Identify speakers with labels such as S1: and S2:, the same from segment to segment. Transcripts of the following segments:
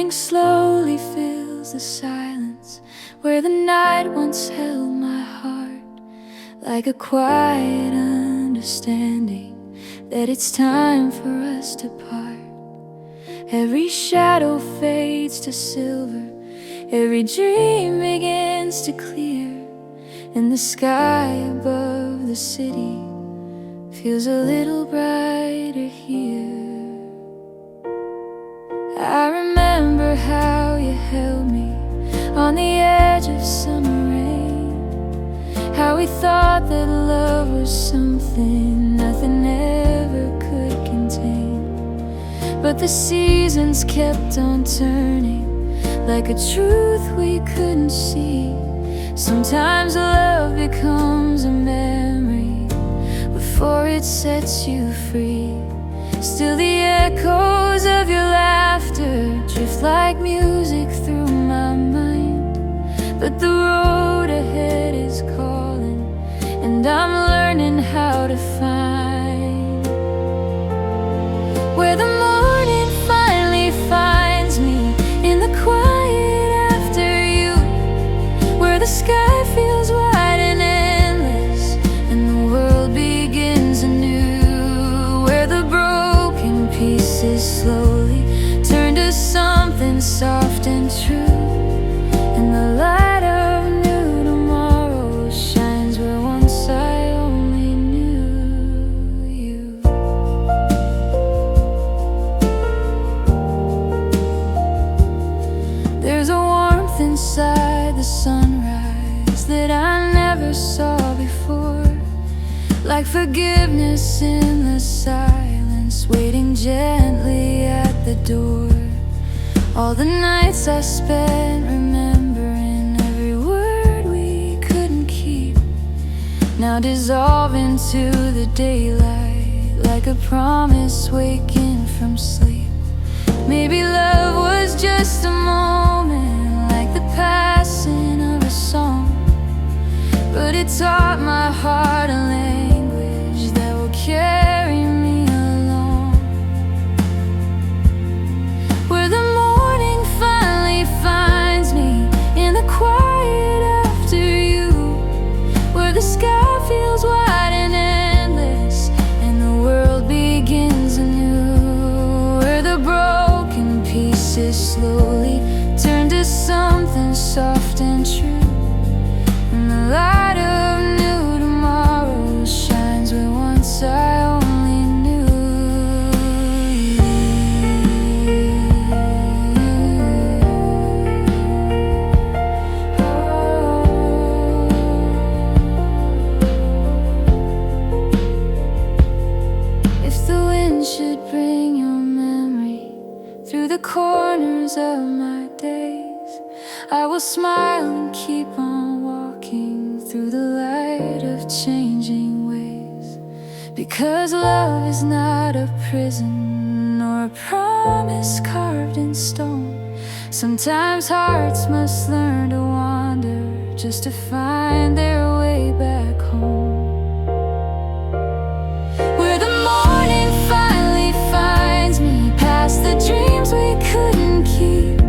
S1: morning slowly fills the silence where the night once held my heart, like a quiet understanding that it's time for us to part. Every shadow fades to silver, every dream begins to clear, and the sky above the city feels a little brighter here. I remember how you held me on the edge of summer rain, how we thought that love was something nothing ever could contain. But the seasons kept on turning like a truth we couldn't see. Sometimes love becomes a memory before it sets you free. Still the echoes of your laughter drift like music through my mind. But the road ahead is calling, and I'm learning how to find where the morning finally finds me, in the quiet after you, where the sky feels wide and endless, and the world begins anew, where the broken pieces slowly turn to something soft and true, and the light of new tomorrow shines where once I only knew you. There's a warmth inside the sunrise that I never saw before, like forgiveness in the silence, waiting gently at the door. All the nights I spent remembering every word we couldn't keep, now dissolve into the daylight like a promise waking from sleep. Maybe love was just a moment, like the passing of a song, but it taught my heart a language that will carry me along, where the morning finally finds me, in the quiet after you, where the sky feels wide and endless, and the world begins anew, where the broken pieces slowly turn to something soft and true, and the light of new tomorrow shines where once I only knew you. If the wind should bring your memory through the corners of my days, I will smile and keep on walking through the light of changing ways, because love is not a prison or a promise carved in stone. Sometimes hearts must learn to wander just to find their way back home, where the morning finally finds me, past the dreams we couldn't keep,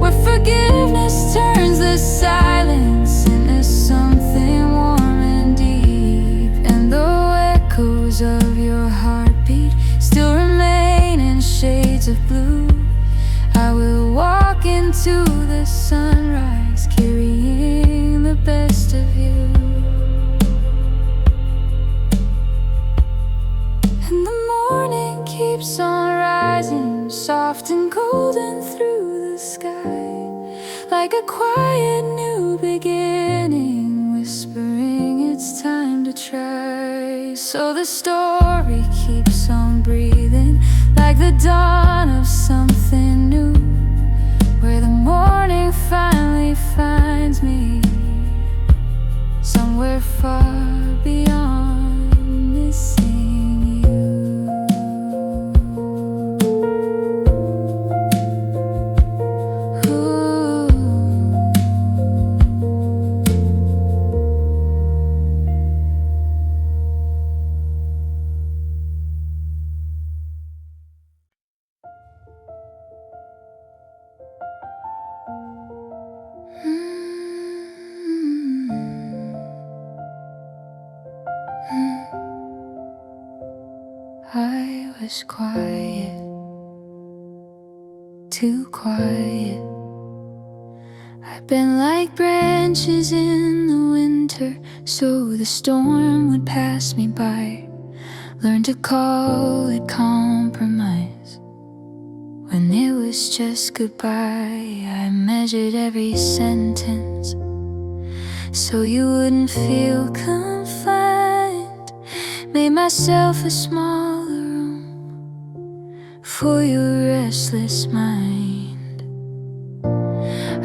S1: where forgiveness turns the silence into something warm and deep, and though echoes of your heartbeat still remain in shades of blue, I will walk into the sunrise carrying the best of you. And the morning keeps on rising, soft and golden through the sky, like a quiet new beginning, whispering it's time to try. So the story keeps on breathing, like the dawn of something new, where the morning finally finds me, somewhere far beyond missing you. was quiet, too quiet. I've been like branches in the winter, so the storm would pass me by. Learned to call it compromise when it was just goodbye. I measured every sentence so you wouldn't feel confined. Made myself a smaller room for your restless mind.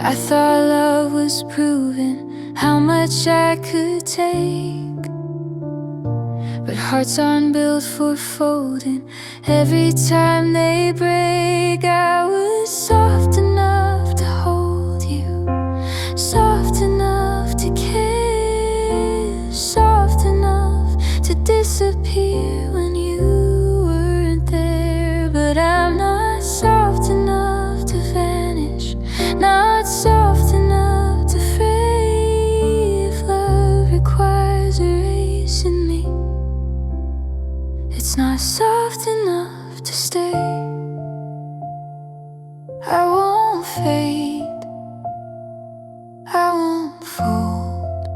S1: I thought love was proving how much I could take, but hearts aren't built for folding every time they break. I was soft enough to hold you, soft enough to kiss, soft enough to disappear when you weren't there. But I'm not soft enough to vanish, not soft enough to fray. If love requires erasing me, it's not soft enough to stay. I won't fade, I won't fold.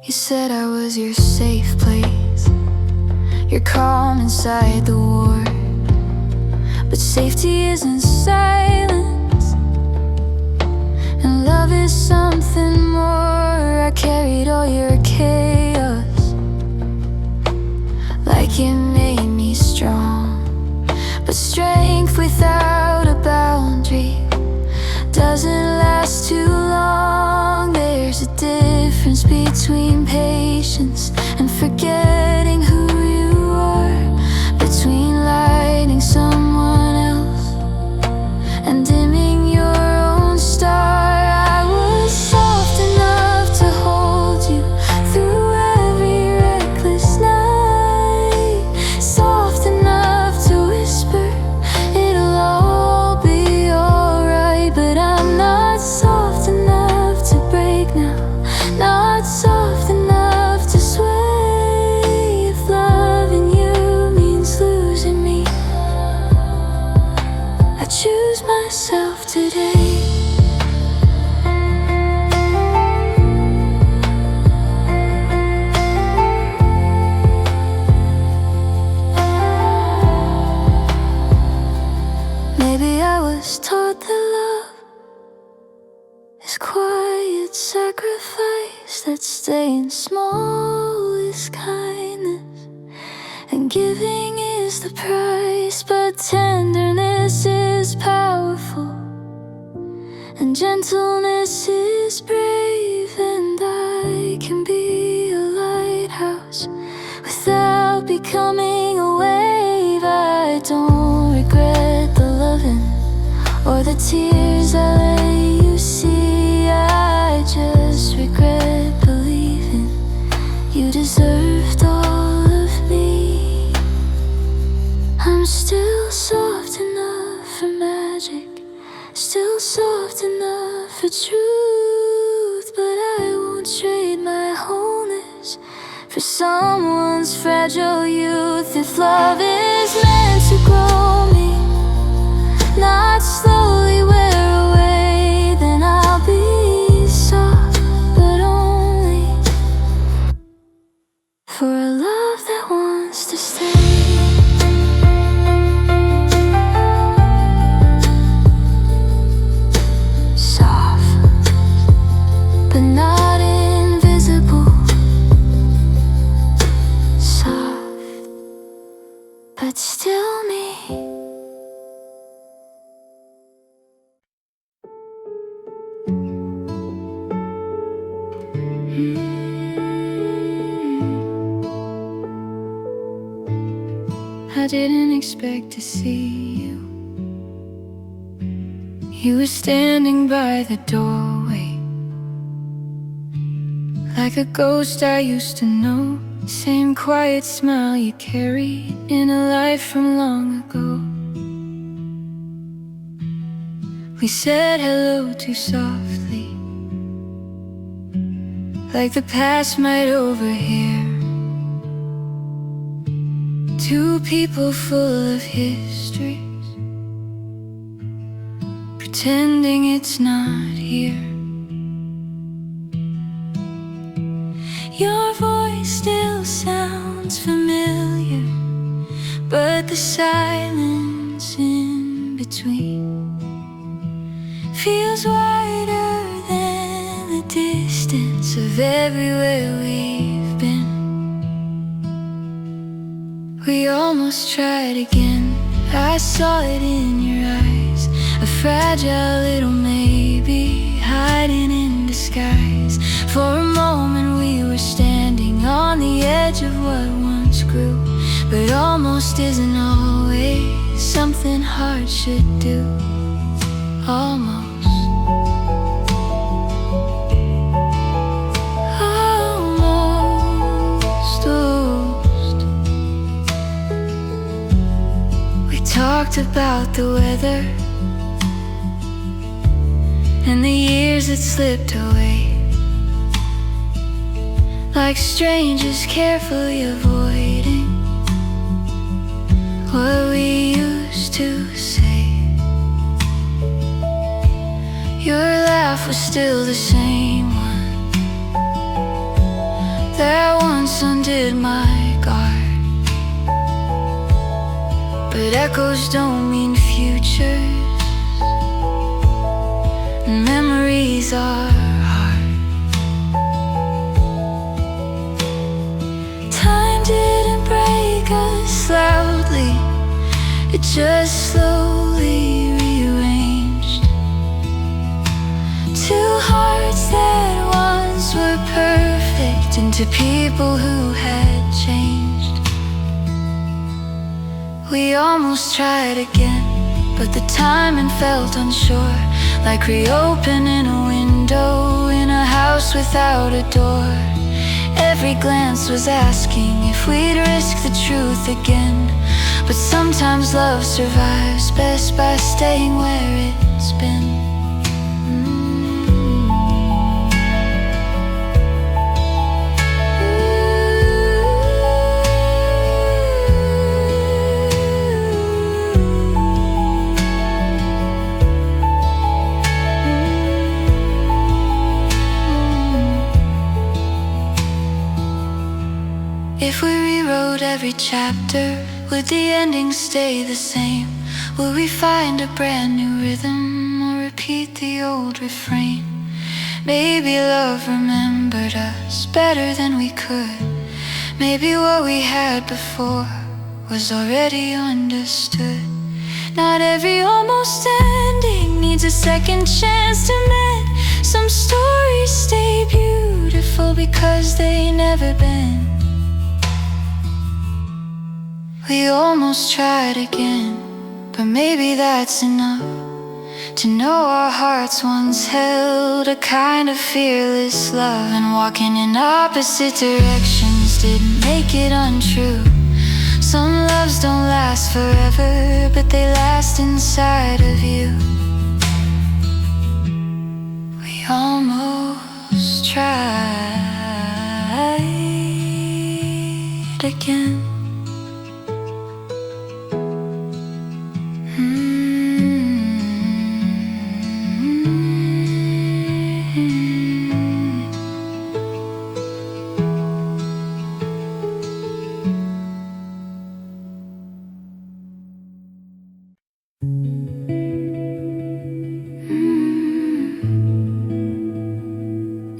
S1: You said I was your safe place, your calm inside the war. But safety isn't silence, and love is something more. I carried all your chaos like it made me strong, but strength without a boundary doesn't last too long. There's a difference between patience and forgetting who you are, between lighting someone else and dimming your own star. I was soft enough to hold you through every reckless night, soft enough to whisper it'll all be alright. But I'm not soft enough to break now, not soft enough to sway. If loving you means losing me, I choose myself today. Maybe I was taught that love is quiet sacrifice, that staying small is kindness and giving is the price. But tenderness is powerful and gentleness is brave, and I can be a lighthouse without becoming a wave. I don't regret the loving or the tears I let you see. I just regret believing you deserved all of me. I'm still soft enough for magic, still soft enough for truth, but I won't trade my wholeness for someone's fragile youth. If love is meant to grow me, not slowly wear away, then I'll be soft, but only for a love that wants to stay. Soft, but not invisible. Soft, but still me. I didn't expect to see you. You were standing by the doorway, like a ghost I used to know. Same quiet smile you carried in a life from long ago. We said hello too softly, like the past might overhear. Two people full of histories, pretending it's not here. Your voice still sounds familiar, but the silence in between feels wider than the distance of everywhere we've been. We almost tried again, I saw it in your eyes, a fragile little maybe hiding in disguise. For a moment we were standing on the edge of what once grew, but almost isn't always something hard should do. Almost. Talked about the weather and the years that slipped away, like strangers carefully avoiding what we used to say. Your laugh was still the same one that once undid my guard. But echoes don't mean futures, and memories are hard. Time didn't break us loudly, it just slowly rearranged two hearts that once were perfect into people who had changed. We almost tried again, but the timing felt unsure, like reopening a window in a house without a door. Every glance was asking if we'd risk the truth again, but sometimes love survives best by staying where it's been. If we rewrote every chapter, would the ending stay the same? Would we find a brand new rhythm or repeat the old refrain? Maybe love remembered us better than we could. Maybe what we had before was already understood. Not every almost ending needs a second chance to mend. Some stories stay beautiful because they never been. We almost tried again, but maybe that's enough to know our hearts once held a kind of fearless love. And walking in opposite directions didn't make it untrue. Some loves don't last forever, but they last inside of you. We almost tried again.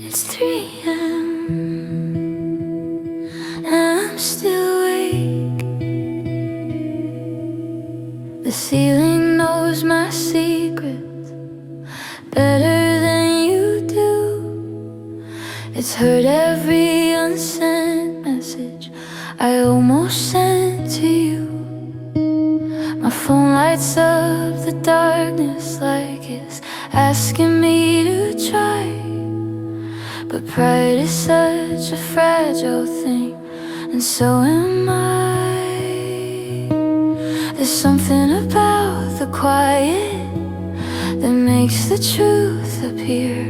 S1: It's 3 a.m. and I'm still awake. The ceiling knows my secrets better than you do. It's heard every unsent message I almost sent to you. My phone lights up the darkness like it's asking me to try. But pride is such a fragile thing, and so am I. There's something about the quiet that makes the truth appear.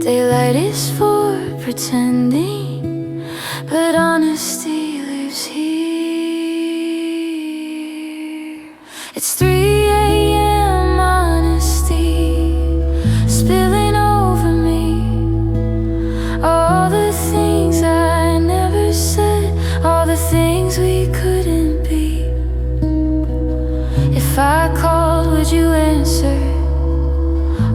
S1: Daylight is for pretending, but honesty lives here. It's 3 a.m. honesty spilling over me. All the things I never said, all the things we couldn't be. If I called, would you answer?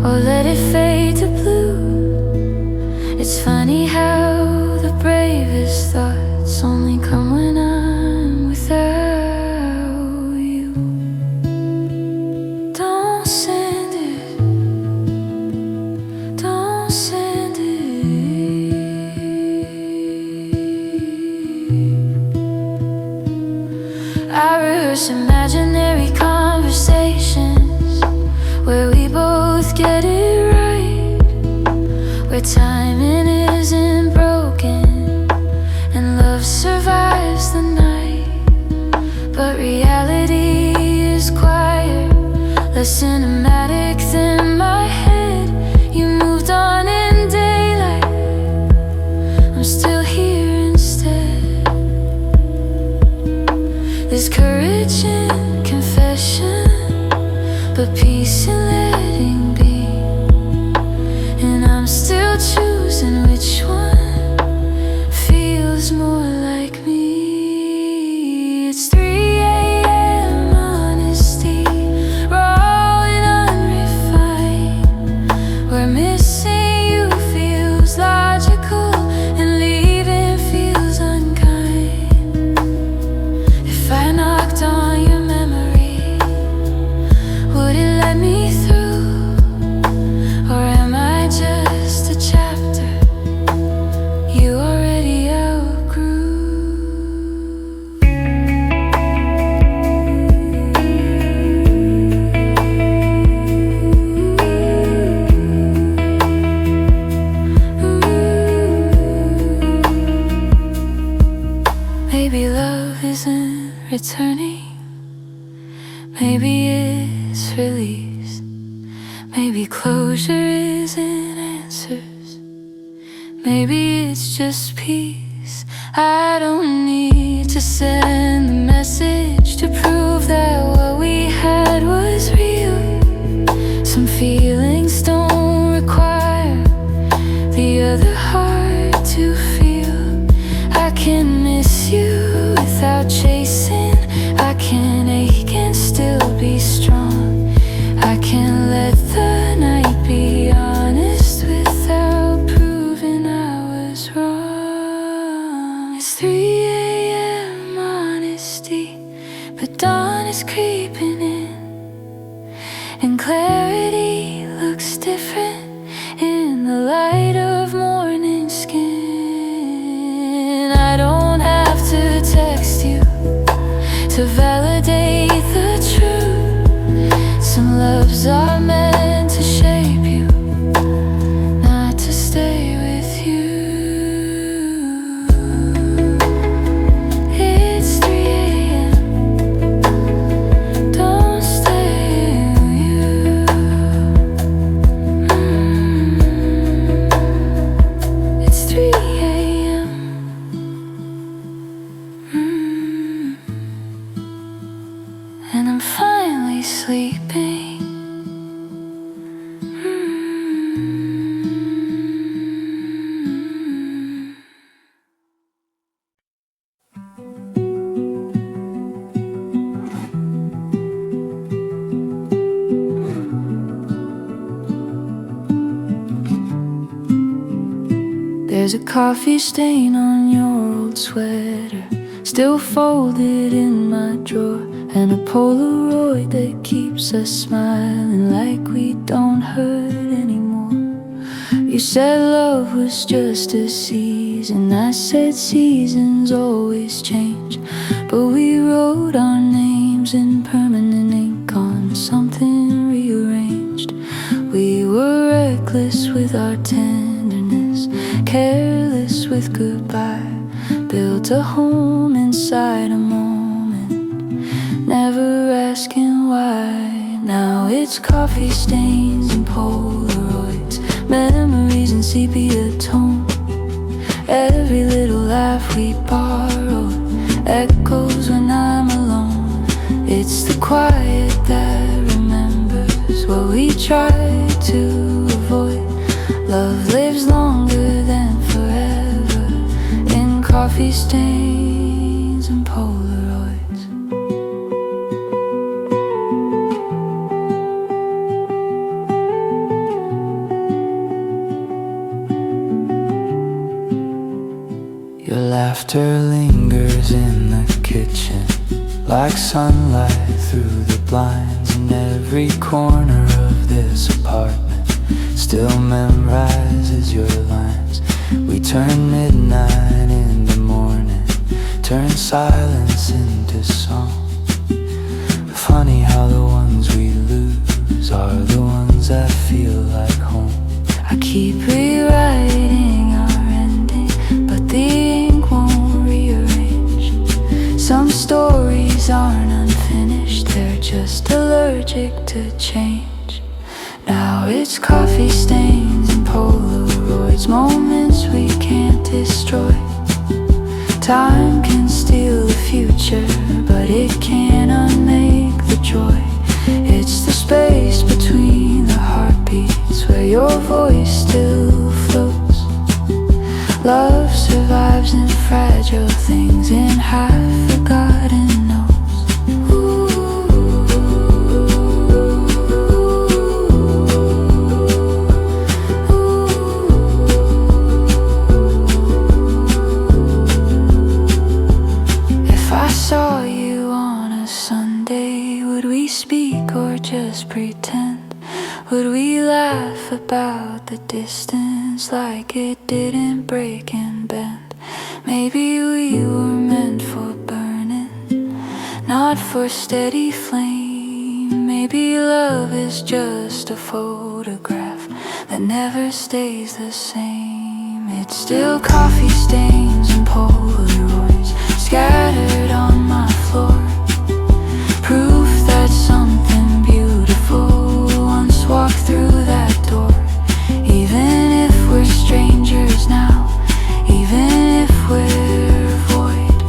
S1: Or let it fade to blue? It's funny how the bravest thoughts only come when I'm without you. Don't send it, don't send it. I rehearse imaginary conversations where we both get it right, where timing isn't broken and love survives the night. But reality is quiet, less cinematic than my head. You moved on in daylight, I'm still here instead. There's courage in confession, but peace in letting be. And I'm still choosing which one feels more like me. It's 3 a.m. honesty, raw and unrefined, where missing you feels logical and leaving feels unkind. If I knocked on your memory, would it let me through? Or am I just a chapter you already outgrew? Maybe love isn't returning, maybe it's release. Maybe closure isn't answers, maybe it's just peace. I don't need to send the message to prove that what we had was real. Some feelings don't require the other heart to feel. I can miss you without chasing, I can ache and still be strong. I can let the night be honest without proving I was wrong. It's 3 a.m. honesty, but dawn is creeping in, and clarity looks different in the light of morning skin. I don't have to text you to validate the truth. Some loves are meant to shape you, not to stay with you. It's 3 a.m. Don't stay with you. It's 3 a.m. And I'm finally sleeping. There's a coffee stain on your old sweater, still folded in my drawer, and a Polaroid that keeps us smiling like we don't hurt anymore. You said love was just a season, I said seasons always change, but we wrote our names in permanent ink on something rearranged. We were reckless with our tenderness, careless with goodbye, built a home inside a moment, never asking why. Now it's coffee stains and Polaroids, memories in sepia tone. Every little laugh we borrowed echoes when I'm alone. It's the quiet that remembers what we tried to avoid. Love lives longer than forever in coffee stains and Polaroids. Your laughter lingers in the kitchen like sunlight through the blinds, and every corner of this apartment still memorizes your lines. We turn midnight into morning, turn silence into song. Funny how the ones we lose are the ones that feel like home. I keep rewriting our ending, but the ink won't rearrange. Some stories aren't unfinished, they're just allergic to change. Now it's coffee stains and Polaroids, moments we can't destroy. Time can steal the future, but it can't unmake the joy. It's the space between the heartbeats where your voice still floats. Love survives in fragile things, in half-forgotten notes. If I saw you on a Sunday, would we speak or just pretend? Would we laugh about the distance like it didn't break and bend? Maybe we were meant for burning, not for steady flame. Maybe love is just a photograph that never stays the same. It's still coffee stains and Polaroids scattered on my floor, proof that something beautiful once walked through that door. Even if we're strangers now, even if we're void,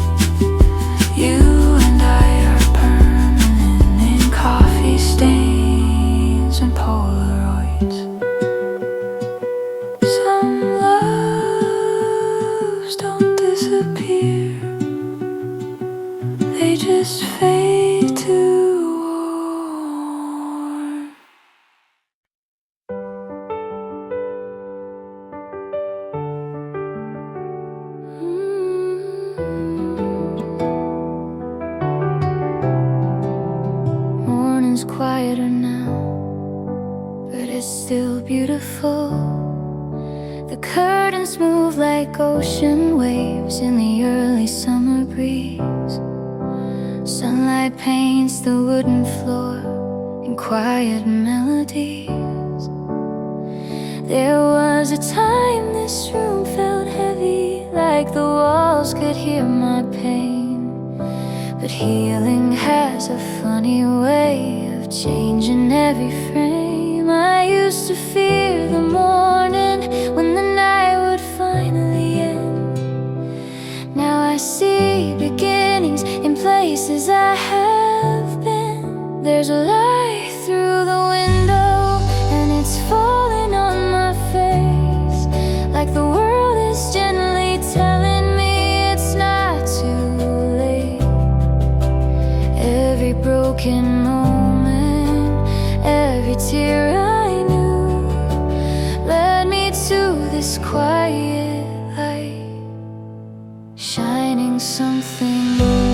S1: you and I are permanent in coffee stains and Polaroids. Some loves don't disappear, they just fade to warm. Morning's quieter now, but it's still beautiful. The curtains move like ocean waves in the early summer breeze. Sunlight paints the wooden floor in quiet melodies. There was a time this room felt heavy, like the walls could hear my pain. But healing has a funny way of changing every frame. I used to fear the morning when the night would finally end. Now I see beginnings in places I have been. There's a light through the window and it's falling on my face, like the world is gently telling me it's not too late. Every broken moment, every tear I knew led me to this quiet light, shining something new.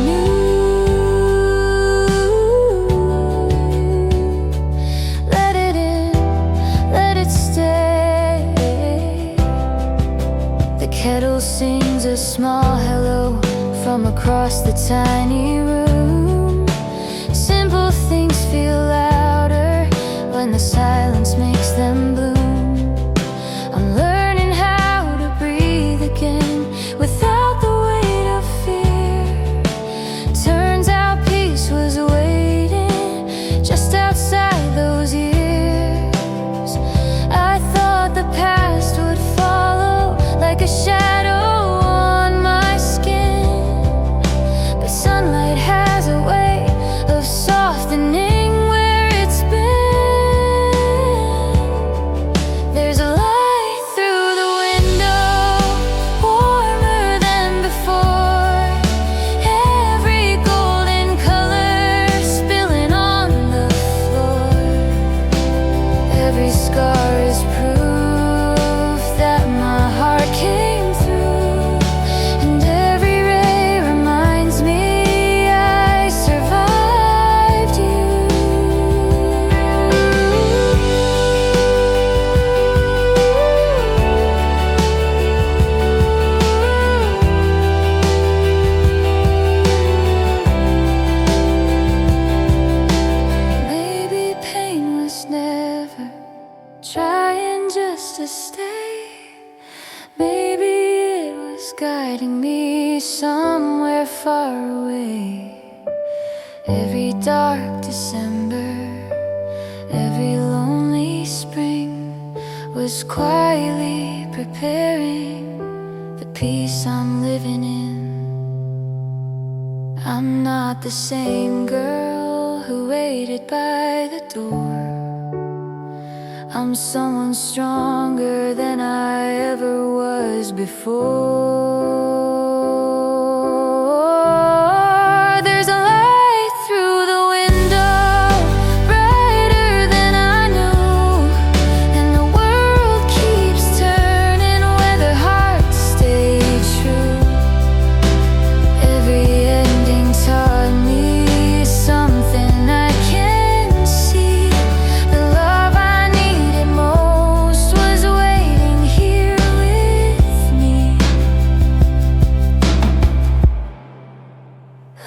S1: Let it in, let it stay. The kettle sings a small hello from across the tiny room. Simple things feel louder when the silence makes them bloom. I'm learning how to breathe again without the weight of fear. Turns out peace was waiting just outside those years. I thought the past would follow like a shadow on my skin, but sunlight guiding me somewhere far away. Every dark December, every lonely spring was quietly preparing the peace I'm living in. I'm not the same girl who waited by the door. I'm someone stronger than I ever was before. There's a light through the window, brighter than I knew, and the world keeps turning when their hearts stay true. Every ending taught me something I can't see. The love I needed most was waiting here with me.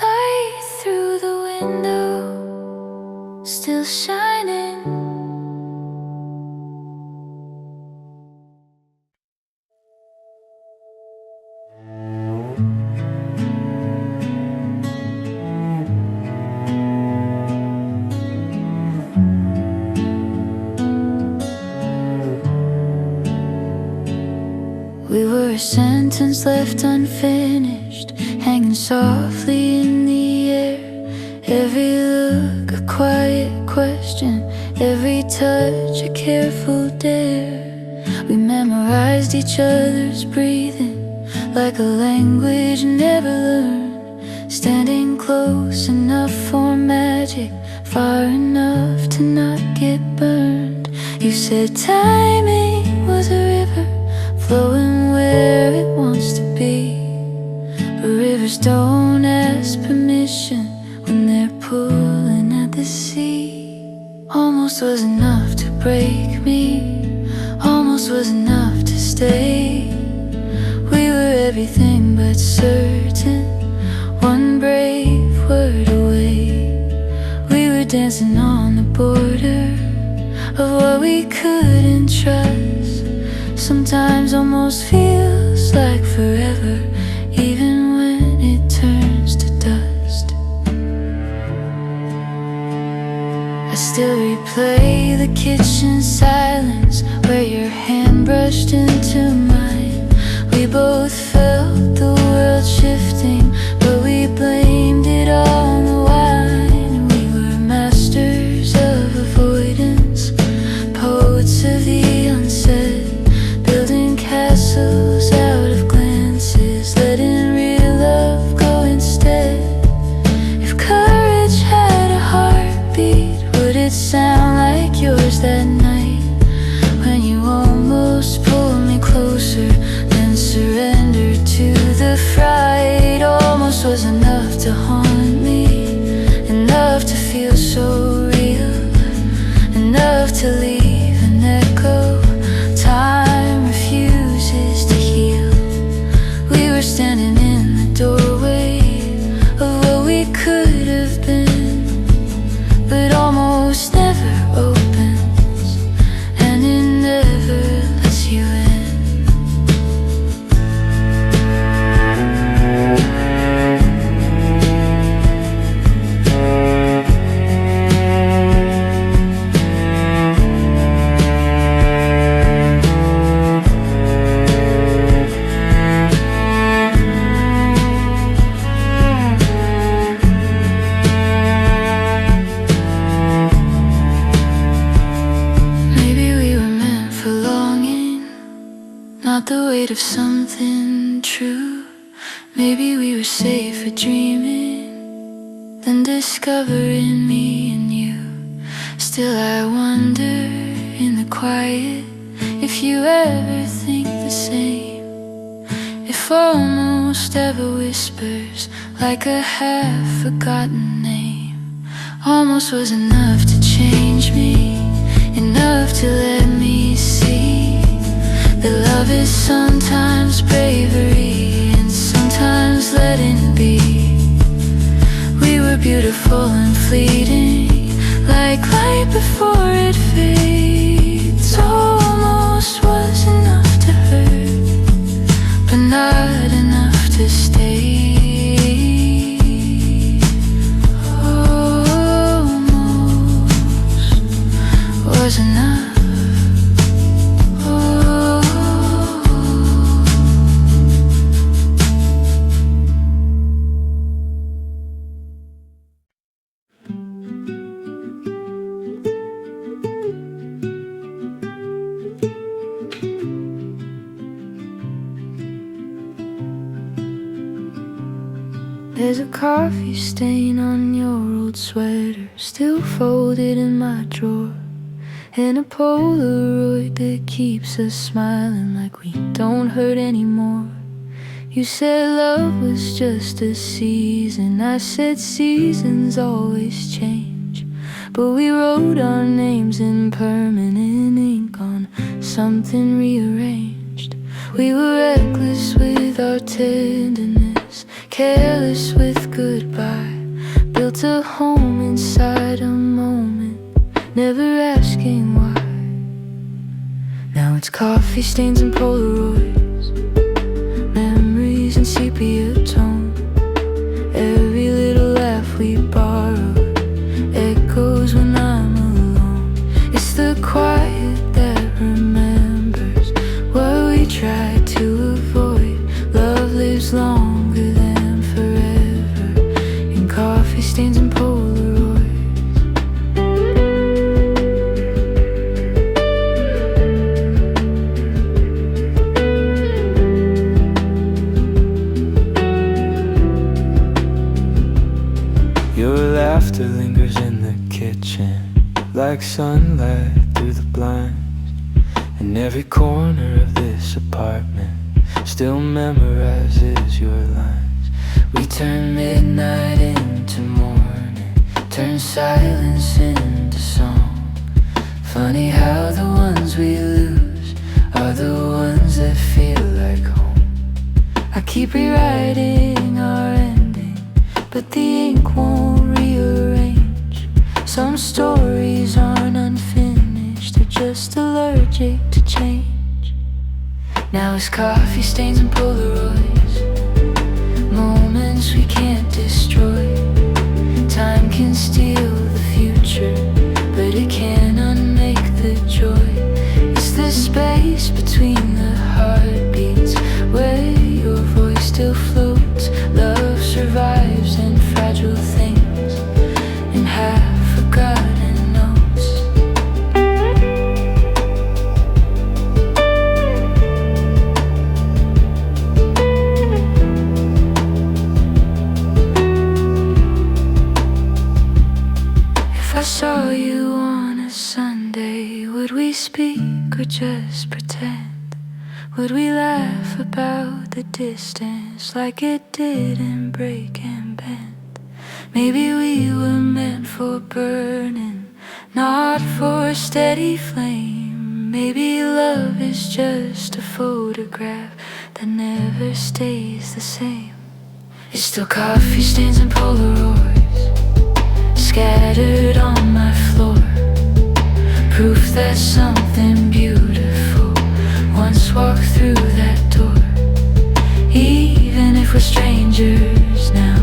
S1: Light through the window, still shining. We were a sentence left unfinished, hanging softly in the air. Every look a quiet question, every touch a careful dare. We memorized each other's breathing like a language never learned, standing close enough for magic, far enough to not get burned. You said timing was a river flowing where it wants to be, but rivers don't ask permission when they're pulling at the sea. Almost was enough to break me, almost was enough to stay. We were everything but certain, one brave word away. We were dancing on the border of what we couldn't trust. Sometimes almost feels like forever, even when it turns to dust. I still replay the kitchen silence where your hand brushed into mine. We both felt the world shifting, but we blamed it on the wine. We were masters of avoidance, poets of the unsaid, building castles out of glances, letting real love go instead. If courage had a heartbeat, would it sound like yours that night, when you almost pulled me closer, then surrendered to the fright? Almost was enough to haunt me, enough to feel so real, enough to leave an echo. Time refuses to heal. We were standing in the doorway of what we could have been, but almost never opens, and it never lets you in. Not the weight of something true. Maybe we were safer dreaming than discovering me and you. Still I wonder in the quiet if you ever think the same, if almost ever whispers like a half-forgotten name. Almost was enough to change me, enough to let me see that love is sometimes bravery and sometimes letting be. We were beautiful and fleeting, like light before it fades. Almost was enough to hurt, but not enough There's a coffee stain on your old sweater, still folded in my drawer, and a Polaroid that keeps us smiling like we don't hurt anymore. You said love was just a season, I said seasons always change, but we wrote our names in permanent ink on something rearranged. We were reckless with our tenderness, careless with goodbye, built a home inside a moment, never asking why. Now it's coffee stains and Polaroids, memories in sepia tone. Every little laugh we borrow echoes when I'm alone. It's the quiet that remembers what we tried to avoid. Love lives longer than forever in coffee stains and Polaroids. Your laughter lingers in the kitchen like sunlight through the blinds, and every corner of this apartment still memorizes your lines. We turn midnight into morning, turn silence into song. Funny how the ones we lose are the ones that feel like home. I keep rewriting our ending, but the ink won't rearrange. Some stories aren't unfinished, they're just allergic to change. Now it's coffee stains and Polaroids, moments we can't destroy. Time can steal the future, but it can't unmake the joy. It's the space between the heartbeats where your voice still floats. Love survives in fragile things, in half-forgotten notes. If I saw you on a Sunday, would we speak or just pretend? Would we laugh about the distance like it didn't break and bend? Maybe we were meant for burning, not for a steady flame. Maybe love is just a photograph that never stays the same. It's still coffee stains and Polaroids scattered on my floor, proof that something beautiful once walked through that door. Even if we're strangers now,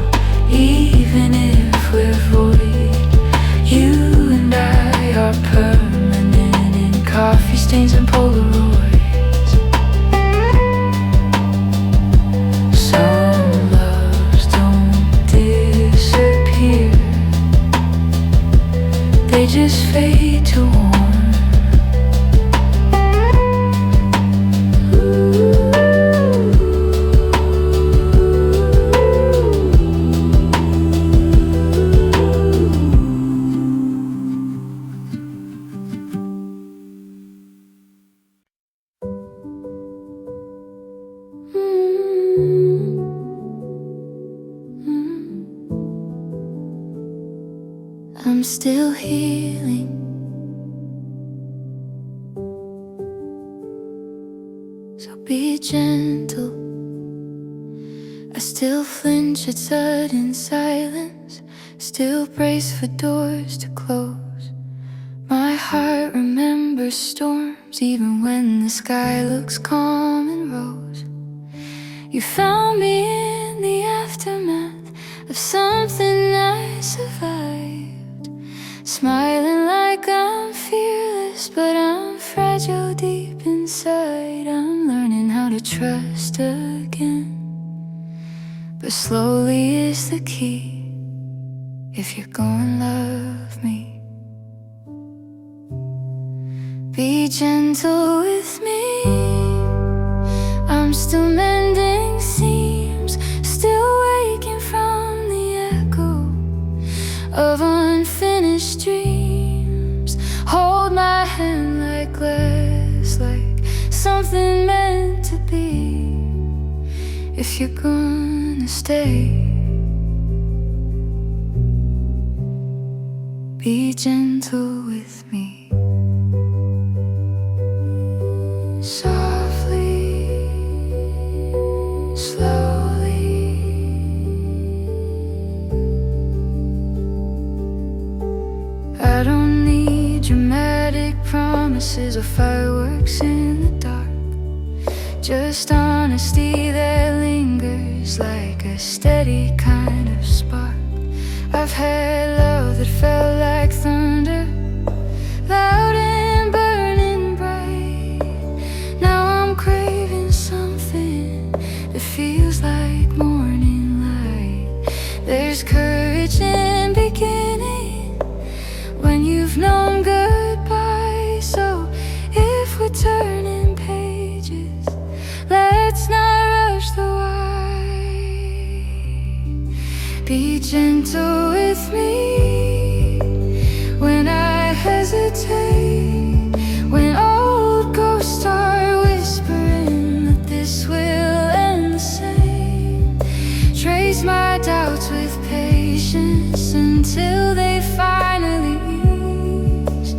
S1: even if we're void, you and I are permanent in coffee stains and Polaroids. Some loves don't disappear, they just fade to warm. I'm still healing, so be gentle. I still flinch at sudden silence, still brace for doors to close. My heart remembers storms even when the sky looks calm and rose. You found me in the aftermath of something I survived, smiling like I'm fearless, but I'm fragile deep inside. I'm learning how to trust again, but slowly is the key if you're gonna love me. Be gentle with me, I'm still mending seams, still waking from something meant to be. If you're gonna stay, be gentle with me. Softly, slowly, I don't need dramatic promises or fireworks in the dark. Just honesty that lingers like a steady kind of spark. I've had love that felt like thunder, loud and burning bright. Now I'm craving something that feels like morning light. There's courage in beginning when you've known goodbye. So if we're turning pages, let's not rush the wine. Be gentle with me when I hesitate, when old ghosts start whispering that this will end the same. Trace my doubts with patience until they finally ease.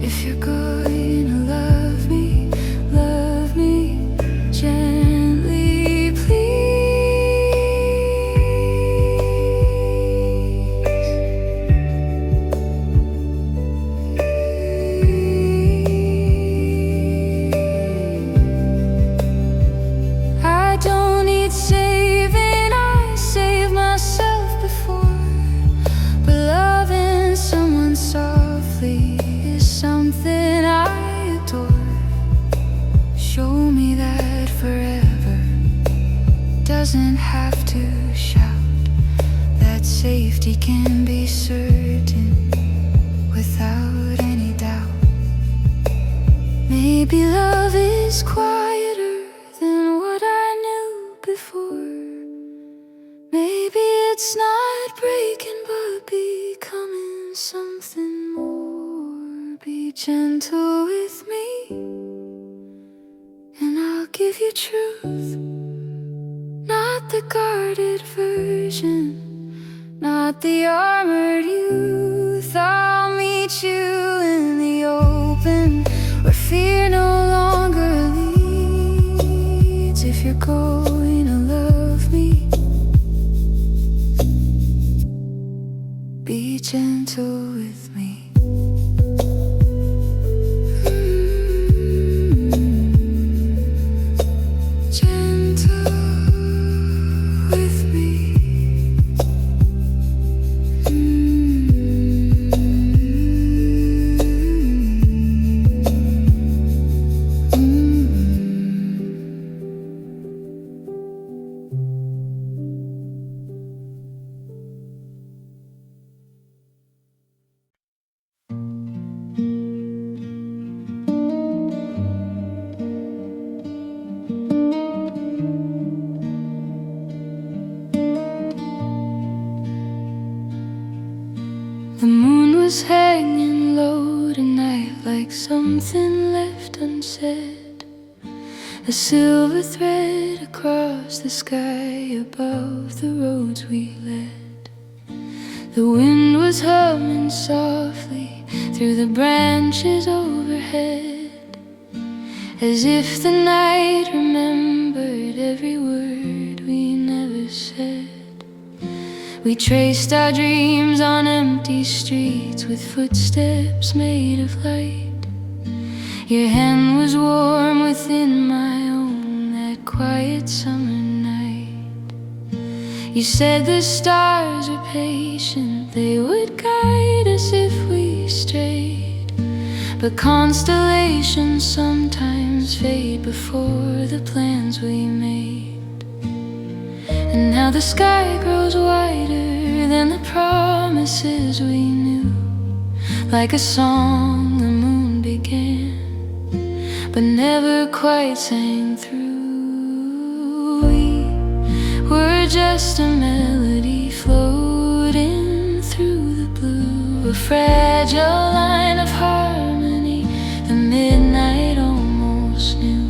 S1: If you're going to love me gently, please. I don't need saving, I saved myself before. But loving someone softly is something I adore. Show me that forever doesn't have to shout, that safety can be certain without any doubt. Maybe love is quieter than what I knew before. Maybe it's not breaking but becoming something more. Be gentle with me and I'll give you truth, not the guarded version, not the armored youth. I'll meet you in the open where fear no longer leads. If you're going to love me, be gentle with me. The moon was hanging low tonight like something left unsaid, a silver thread across the sky above the roads we led. The wind was humming softly through the branches overhead, as if the night remembered every word we never said. We traced our dreams on empty streets with footsteps made of light. Your hand was warm within my own that quiet summer night. You said the stars are patient, they would guide us if we strayed. But constellations sometimes fade before the plans we made. And now the sky grows wider than the promises we knew. Like a song the moon began, but never quite sang through. We were just a melody floating through the blue, a fragile line of harmony the midnight almost knew.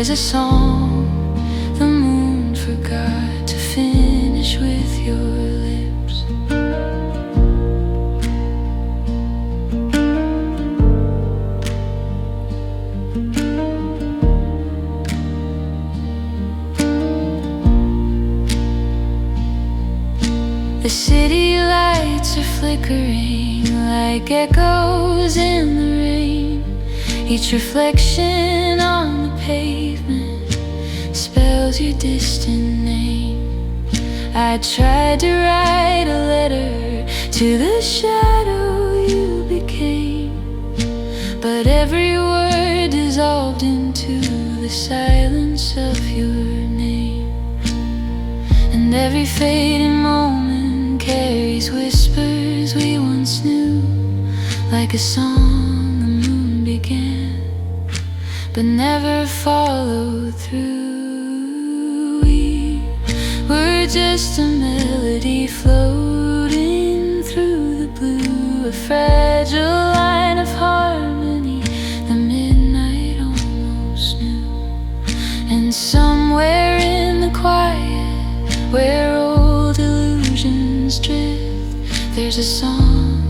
S1: There's a song the moon forgot to finish with your lips. The city lights are flickering like echoes in the rain. Each reflection on the pavement spells your distant name. I tried to write a letter to the shadow you became, but every word dissolved into the silence of your name. And every fading moment carries whispers we once knew, like a song the moon began but never followed through. We were just a melody floating through the blue, a fragile line of harmony the midnight almost knew. And somewhere in the quiet, where old illusions drift, there's a song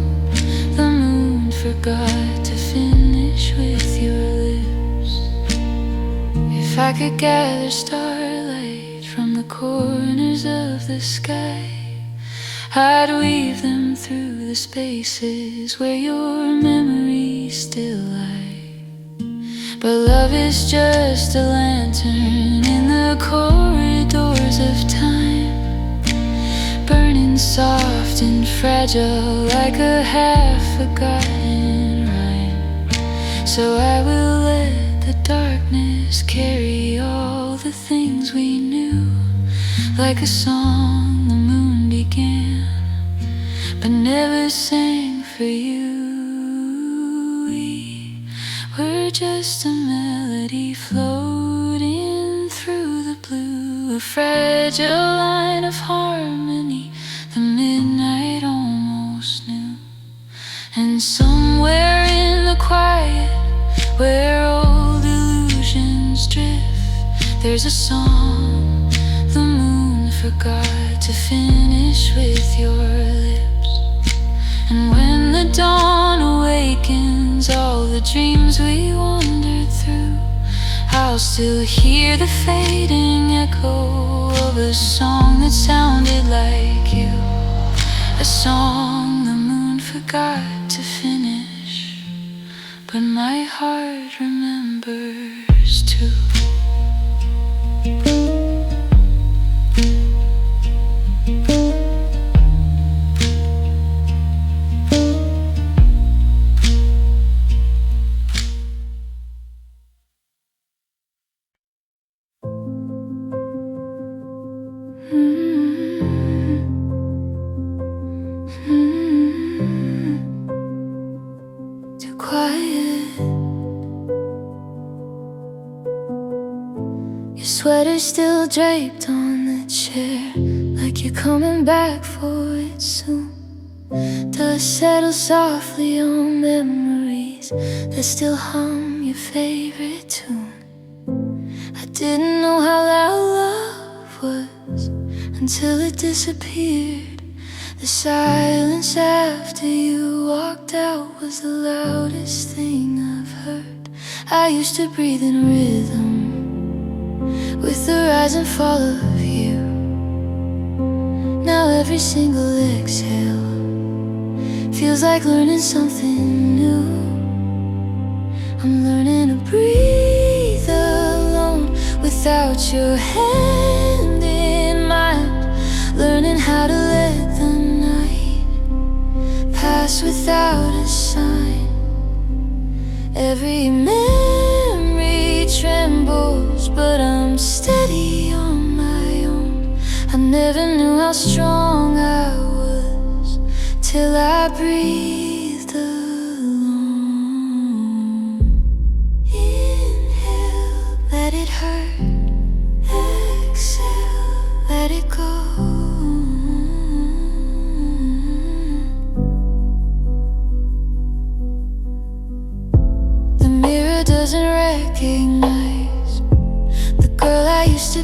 S1: the moon forgot to finish with your lips. If I could gather starlight from the corners of the sky, I'd weave them through the spaces where your memories still lie. But love is just a lantern in the corridors of time, burning soft and fragile like a half-forgotten rhyme. So I will let the darkness carry all the things we knew, like a song the moon began but never sang for you. We were just a melody floating through the blue, a fragile line of harmony the midnight almost knew. And somewhere in the quiet, where old illusions drift, there's a song the moon forgot to finish with your lips. And when the dawn awakens all the dreams we wandered through, I'll still hear the fading echo of a song that sounded like you, a song the moon forgot to finish, but my heart remembers too. Too quiet. Your sweater's still draped on the chair, like you're coming back for it soon. Dust settles softly on memories that still hum your favorite tune. I didn't know how loud love was until it disappeared. The silence after you walked out was the loudest thing I've heard. I used to breathe in rhythm with the rise and fall of you. Now every single exhale feels like learning something new. I'm learning to breathe alone without your hand in mine, learning how to let the night pass without a sign. Every memory trembles, but I'm steady on my own. I never knew how strong I was till I breathed alone. Inhale, let it hurt. Exhale, let it go. The mirror doesn't recognize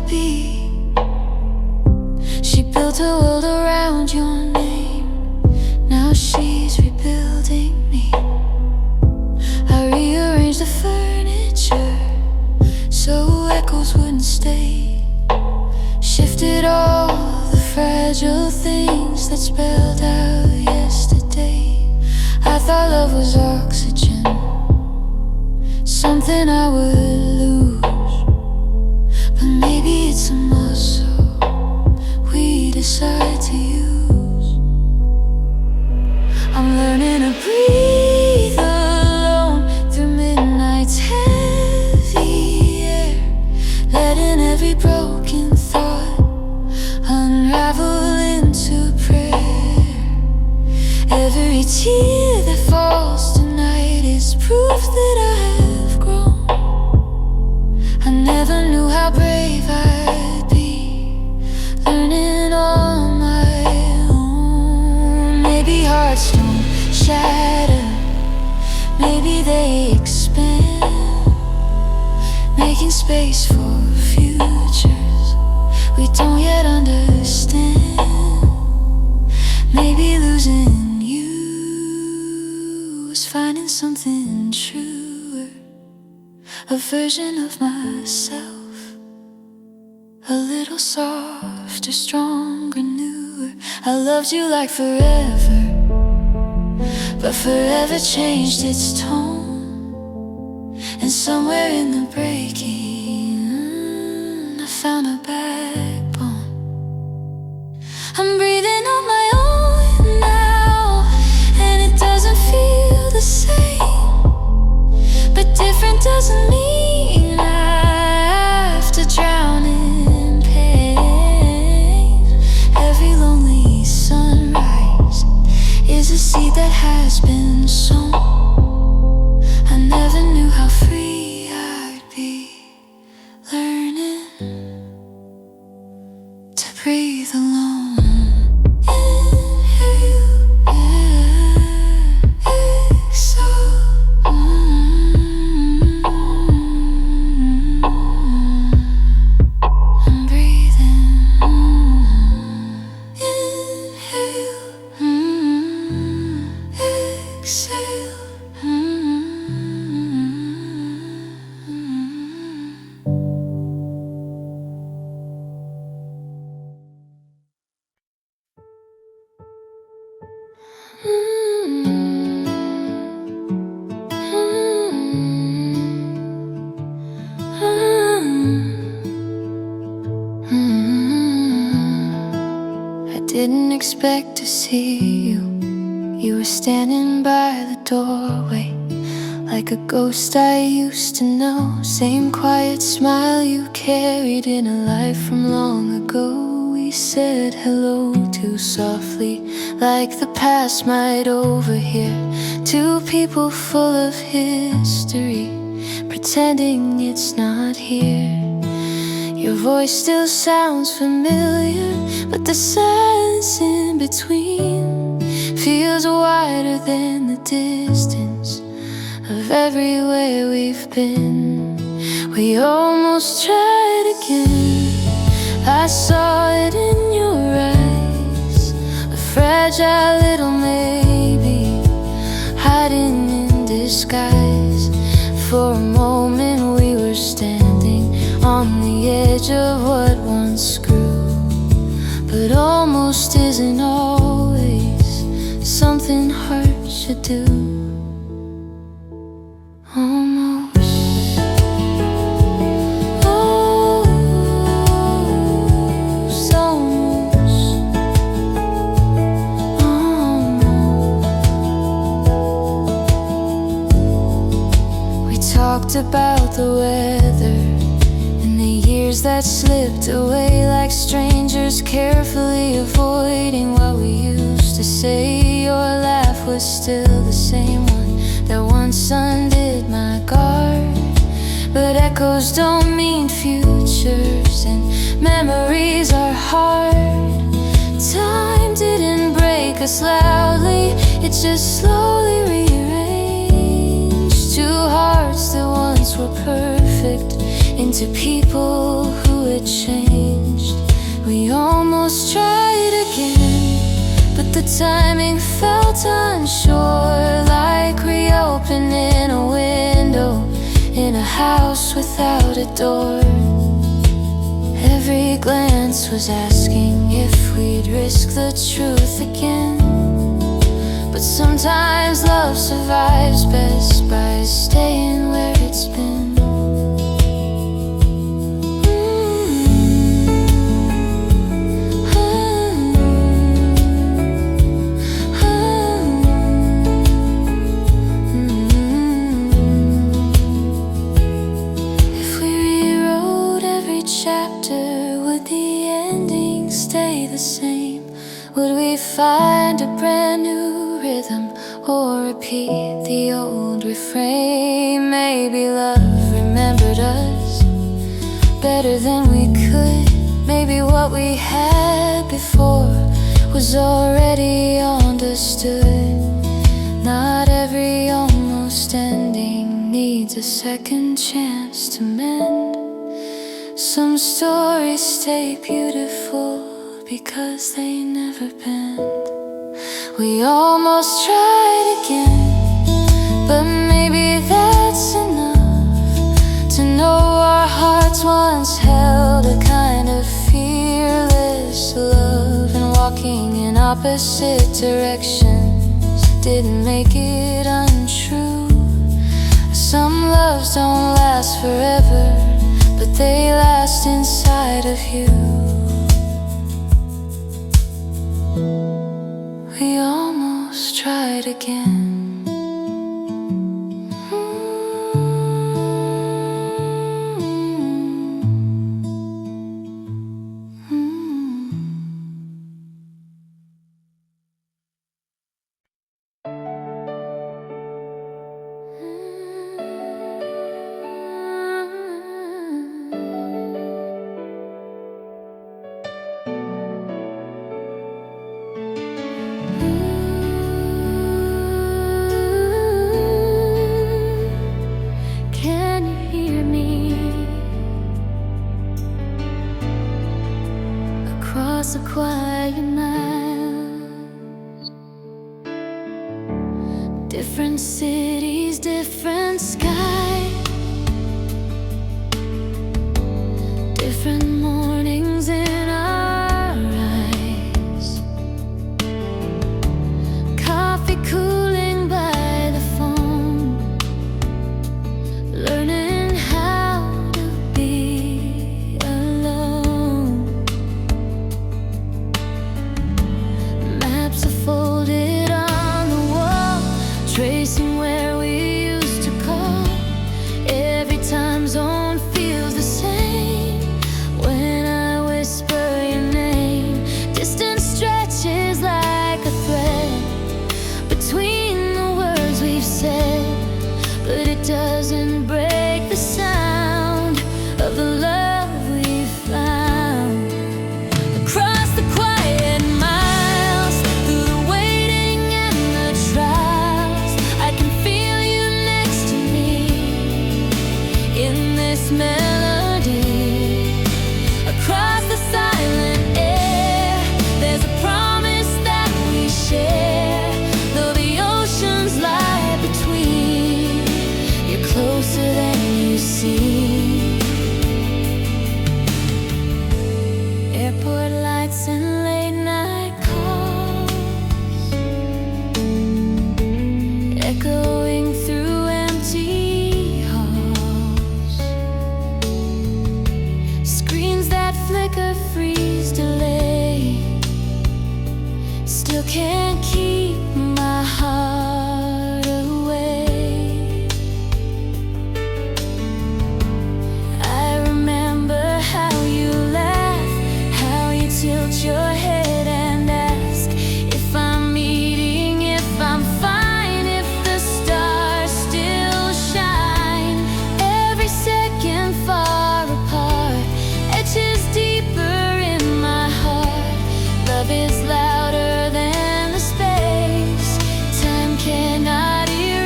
S1: be. She built a world around your name. Now she's rebuilding me. I rearranged the furniture so echoes wouldn't stay. Shifted all the fragile things that spelled out yesterday. I thought love was oxygen, something I would lose. But maybe it's a muscle we decide to use. I'm learning to breathe alone through midnight's heavy air, letting every broken thought unravel into prayer. Every tear that falls tonight is proof that I have grown. I never knew how brave I'd be, learning on my own. Maybe hearts don't shatter, maybe they expand, making space for futures we don't yet understand. Maybe losing you is finding something truer, a version of myself, a little softer, stronger, newer. I loved you like forever, but forever changed its tone. And somewhere in the breaking, I found a backbone. I'm breathing on my own now, and it doesn't feel the same. But different doesn't mean I have to drown in pain. Every lonely sunrise is a seed that has been sown. I never knew how free I'd be, learning to breathe alone. I didn't expect to see you. You were standing by the doorway, like a ghost I used to know. Same quiet smile you carried in a life from long ago. We said hello too softly, like the past might overhear. Two people full of history, pretending it's not here. Your voice still sounds familiar, but the silence in between feels wider than the distance of everywhere we've been. We almost tried again. I saw it in your eyes, a fragile little maybe hiding in disguise. For a moment we were standing on the edge of what once grew, but almost isn't always something hard should do. Almost. Talked about the weather and the years that slipped away like strangers, carefully avoiding what we used to say. Your laugh was still the same one that once undid my guard. But echoes don't mean futures, and memories are hard. Time didn't break us loudly, it just slowly rearranged two hearts that once were perfect into people who it changed. We almost tried again, but the timing felt unsure, like reopening a window in a house without a door. Every glance was asking if we'd risk the truth again, but sometimes love survives best by staying where it's been. If we rewrote every chapter, would the ending stay the same? Would we find a brand new rhythm or repeat the old refrain? Maybe love remembered us better than we could. Maybe what we had before was already understood. Not every almost ending needs a second chance to mend. Some stories stay beautiful because they never bend. We almost tried again, but maybe that's enough to know our hearts once held a kind of fearless love. And walking in opposite directions didn't make it untrue. Some loves don't last forever, but they last inside of you. We almost tried again. Across a quiet miles, different cities, different sky, different mornings in our eyes. Coffee cooling by the phone, learning how to be alone. Maps are folded on the wall, tracing where we used to call. Every time zone feels the same when I whisper your name. Distance stretches like a thread between the words we've said, but it doesn't break the sound of the love we found. Across the quiet miles, through the waiting and the trials, I can feel you next to me in this melody. Across the silent air, there's a promise that we share. Though the oceans lie between, you're closer than you seem. Airport lights and late night calls, echoing through empty halls. Screens that flicker, freeze, delay, still can't keep my heart away. I remember how you laugh, how you tilt your head and ask if I'm eating, if I'm fine, if the stars still shine. Every second far apart etches deeper in my heart. Love is louder than the space time cannot erase.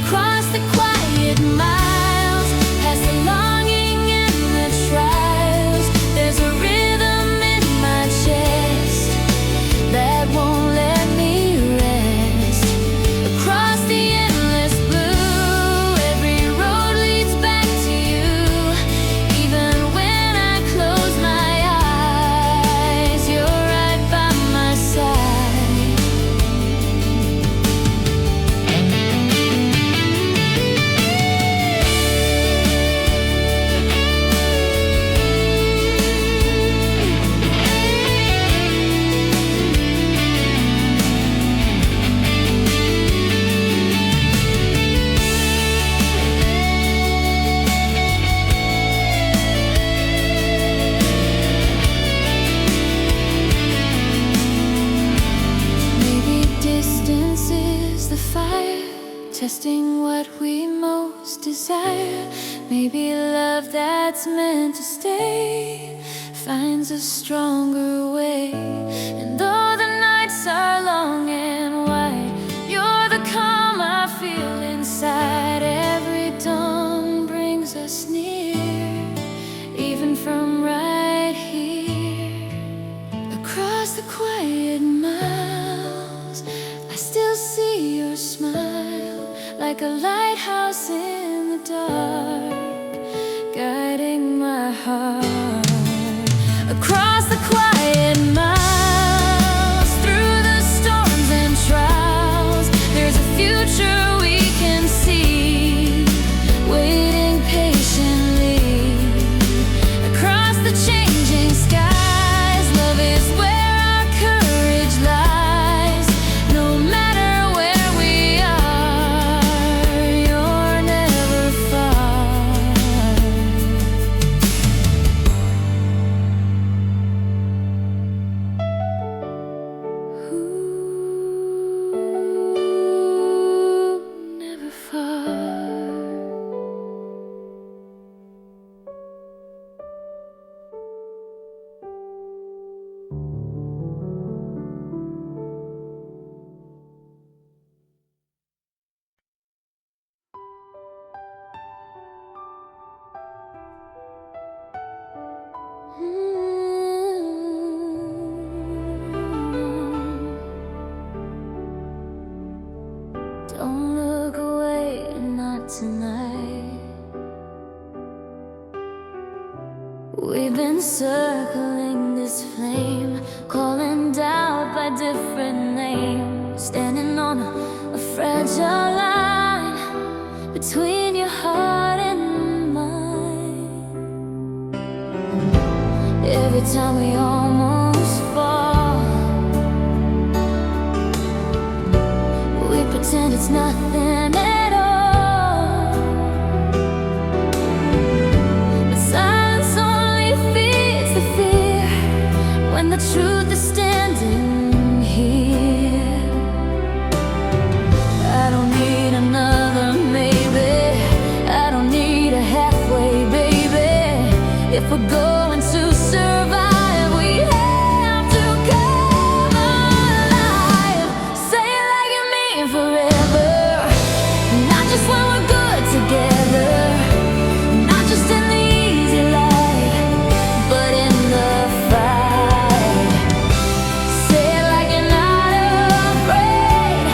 S1: Across the quiet miles, past the longing and the testing what we most desire. Maybe love that's meant to stay finds a stronger way. And though the nights are long and wide, you're the calm I feel inside. Every dawn brings us near, even from right here. Across the quiet miles, I still see your smile, like a lighthouse in the dark, guiding my heart. Across the quiet miles, through the storms and trials, there's a future we can see, waiting patiently. Across the changing skies, love is where our courage lies. No matter where we are, you're never far. Ooh, never far. Don't look away, not tonight. We've been circling this flame, calling out by different names, standing on a fragile line between your heart and mine. Every time we almost fall, we pretend it's nothing at all. But silence only feeds the fear when the truth is standing here. I don't need another maybe, I don't need a halfway baby. If we're going to survive, we have to come alive. Say it like you mean forever, not just when we're good together, not just in the easy life, but in the fight. Say it like you're not afraid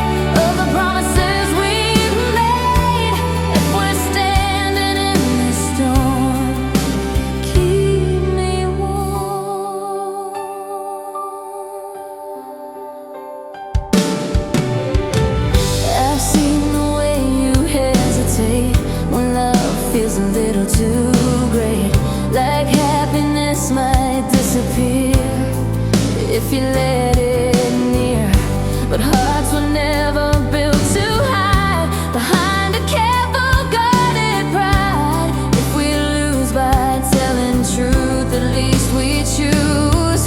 S1: of the promises we've made. If we're standing in this storm, keep me warm. I've seen the way you hesitate when love feels a little too great, like happiness might disappear if you let it near. But hearts were never built to hide behind a careful guarded pride. If we lose by telling truth, at least we choose.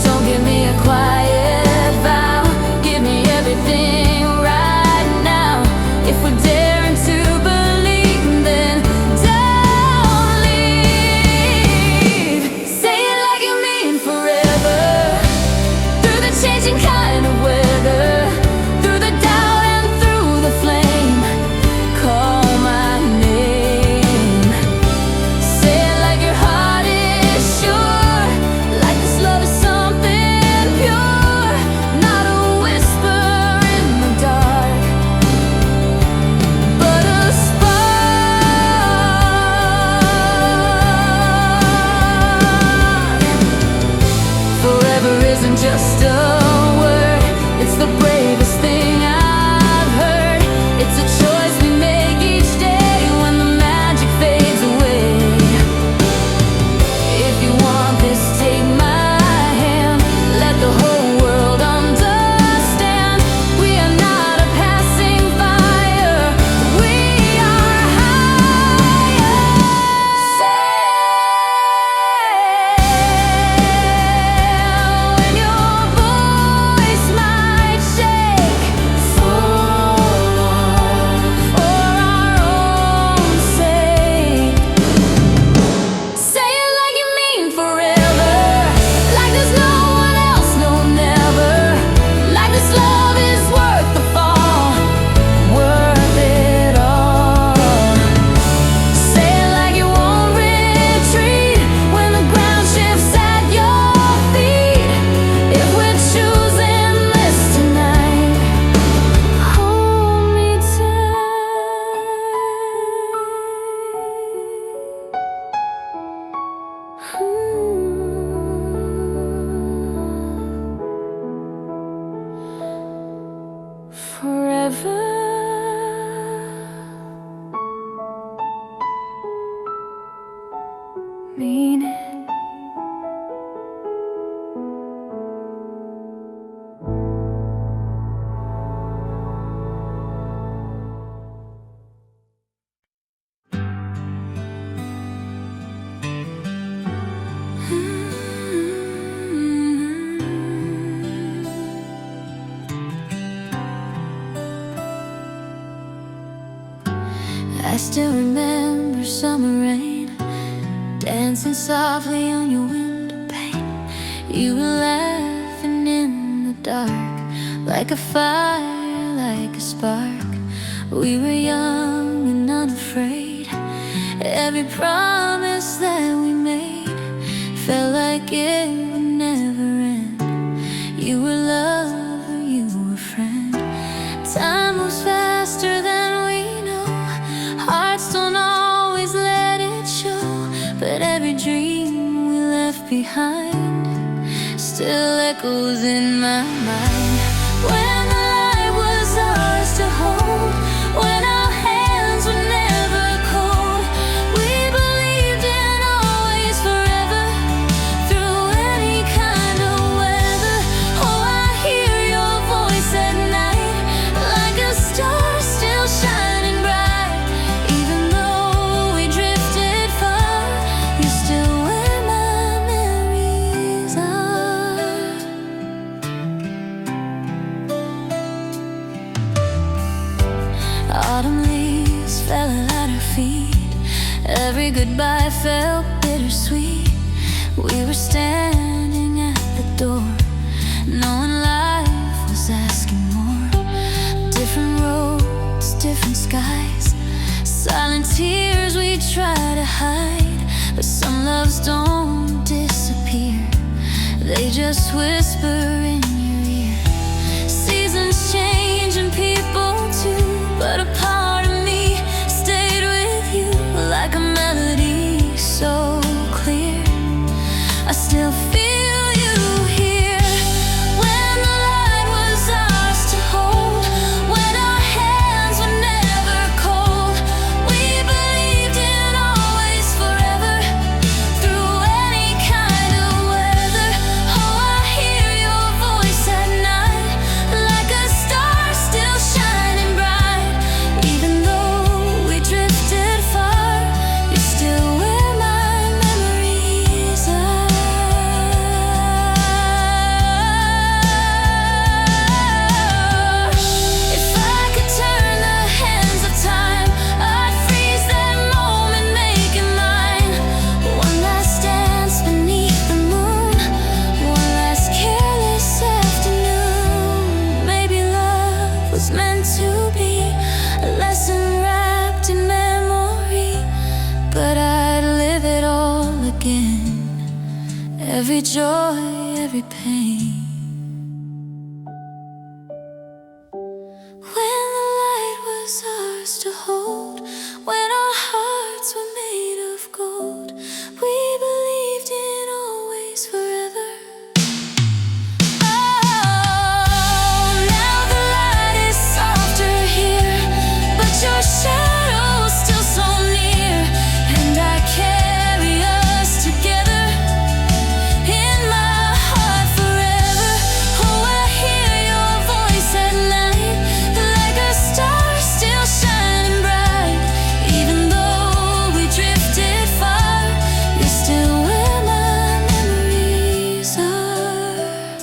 S1: Don't give me a quiet vow, give me everything right now. If we're daring to believe, then don't leave. Say it like you mean forever, through the changing kind of weather, through the doubt and through the flame. Call my name. Say it like your heart is sure, like this love is something pure, not a whisper in the dark, but a spark. Forever isn't just a word, it's the bravest thing I've heard. It's a choice we make each day when the magic fades away. If you want this, take my hand, let the whole world understand. We are not a passing fire, we are higher. Sail when your still remember summer rain dancing softly on your window pane. You were laughing in the dark, like a fire, like a spark. We were young and unafraid. Every promise that we made felt like it would never end. You were lover, you were friend. Time moves faster than we know. Hearts don't always let it show, but every dream we left behind still echoes in my mind. When the light was ours to hold, when our hands were never cold, we believed in always forever, through any kind of weather. Oh, I hear your voice at night, like a star still shining bright. Even though we drifted far, you're still where my memories are. Autumn leaves fell at our feet. Every goodbye felt bittersweet. We were standing at the door, knowing life was asking more. Different roads, different skies, silent tears we try to hide. But some loves don't disappear, they just whisper in your ear. Seasons change and people too, but a part of me stayed with you, like a melody so clear. I still feel you here. When the light was ours to hold, when our hands were never cold, we believed in always forever, through any kind of weather. Oh, I hear your voice at night, like a star still shining bright. Even though we drifted far, you're still where my memories are. If I could turn the hands of time, I'd freeze that moment, make it mine. One last dance beneath the moon, one last careless afternoon. Maybe love was meant to be a lesson wrapped in memory, but I'd live it all again, every joy, every pain. When the light was ours to hold, when our hearts were made of gold, we believed in always forever. Oh, now the light is softer here, but your shadow's still so near, and I carry us together in my heart forever. Oh, I hear your voice at night, like a star still shining bright. Even though we drifted far, you're still where my memories are.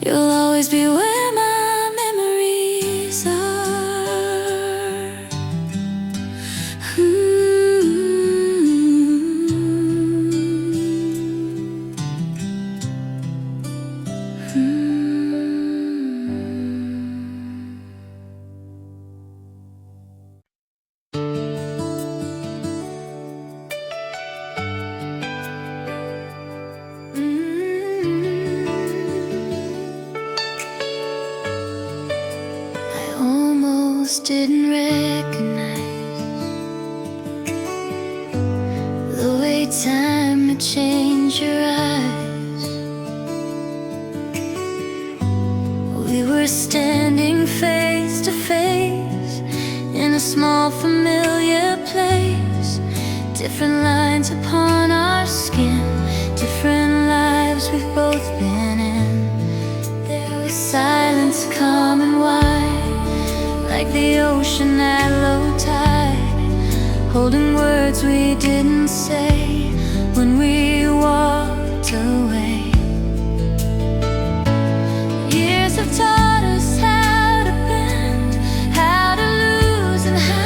S1: You'll always be where my memories are. I almost didn't recognize the way time had changed your eyes. We were standing face to face in a small familiar place. Different lines upon our skin, different lives we've both been in. There was silence calm and wide, like the ocean at low tide, holding words we didn't say when we walked away. Years have taught us how to bend, how to lose and how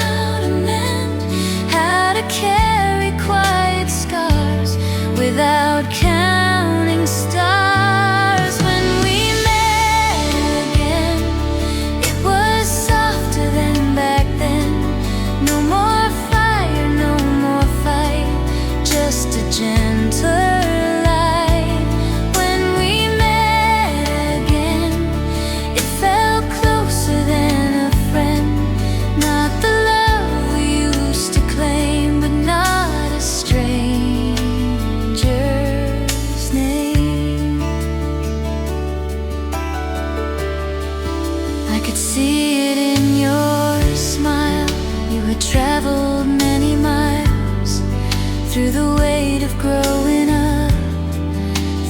S1: weight of growing up,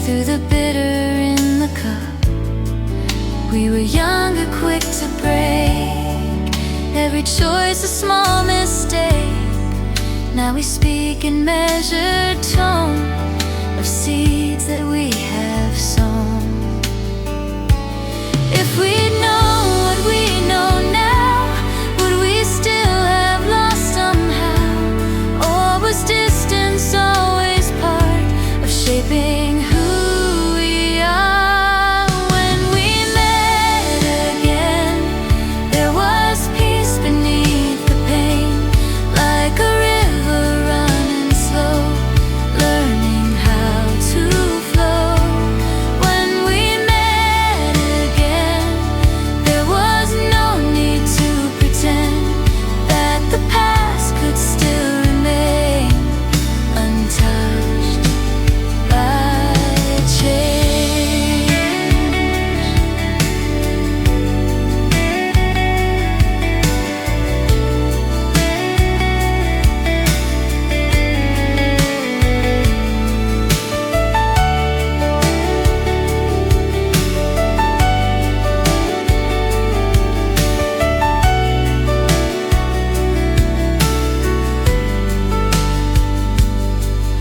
S1: through the bitter in the cup. We were younger, quick to break every choice a small mistake. Now we speak in measured tone of seeds that we have sown. If we'd known what we know now, would we still have lost somehow? Or was distance always part of shaping who we are? When we met again, there was peace beneath the pain, like a river running slow, learning how to flow. When we met again, there was no need to pretend that the past could still remain untouched by change.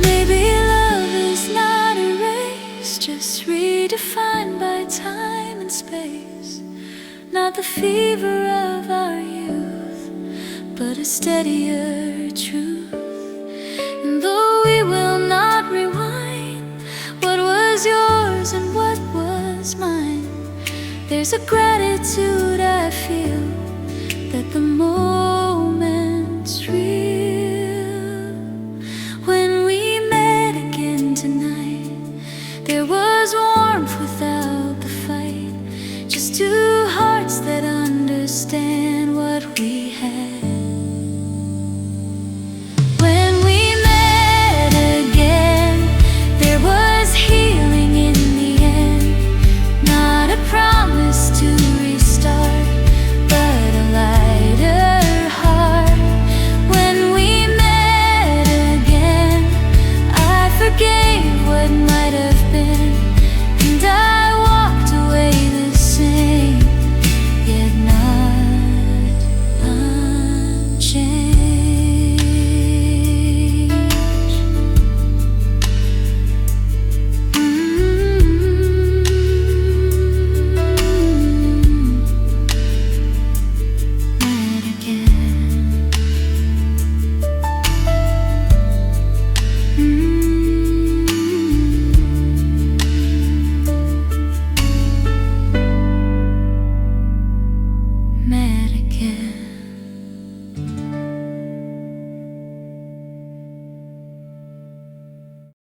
S1: Maybe love is not a race, just redefined by time and space. Not the fever of our youth, but a steadier truth. And though we will not rewind what was yours and what was mine, there's a gratitude I feel that the moment's real. When we met again tonight, there was warmth without the fight, just two hearts that understand what we had. When we met again, there was healing in the end, not a promise to restart, but a lighter heart. When we met again, I forgave what might have been, and I walked away the same, yet not unchanged. Met again. Met